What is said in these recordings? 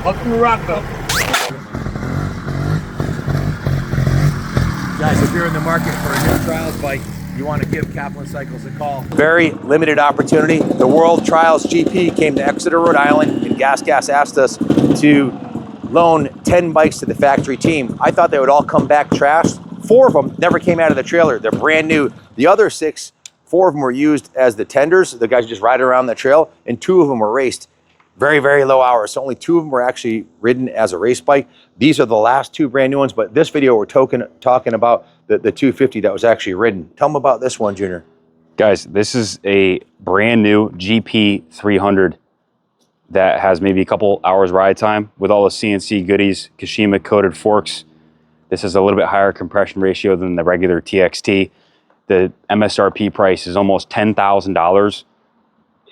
Welcome to Rockville. Guys, if you're in the market for a new trials bike, you want to give Kaplan Cycles a call. Very limited opportunity. The World Trials GP came to Exeter, Rhode Island, and GAS GAS asked us to loan 10 bikes to the factory team. I thought they would all come back trashed. 4 of them never came out of the trailer. They're brand new. The other 6, 4 of them were used as the tenders. The guys just ride around the trail, and 2 of them were raced. Very, very low hours. So only 2 of them were actually ridden as a race bike. These are the last 2 brand new ones, but this video we're talking about the 250 that was actually ridden. Tell them about this one, Junior. Guys, this is a brand new GP 300 that has maybe a couple hours ride time with all the CNC goodies, Kashima coated forks. This is a little bit higher compression ratio than the regular TXT. The MSRP price is almost $10,000,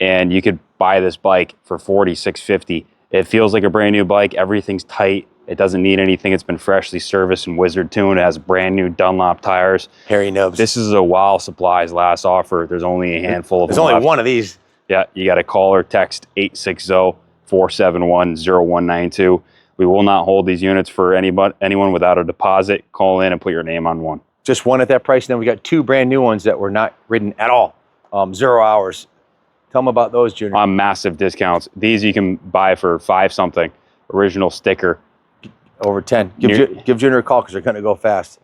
and you could buy this bike for $46.50. It feels like a brand new bike. Everything's tight. It doesn't need anything. It's been freshly serviced and wizard tuned. It has brand new Dunlop tires. Hairy nubs. This is a while supply's last offer. There's only a handful of them. There's only left. one of these. Yeah, you got to call or text 860-471-0192. We will not hold these units for anyone without a deposit. Call in and put your name on one. Just one at that price. And then we got 2 brand new ones that were not ridden at all. 0 hours. Tell them about those, Junior. On massive discounts. These you can buy for 5 something. Original sticker. Over 10. Give Junior a call because they're going to go fast.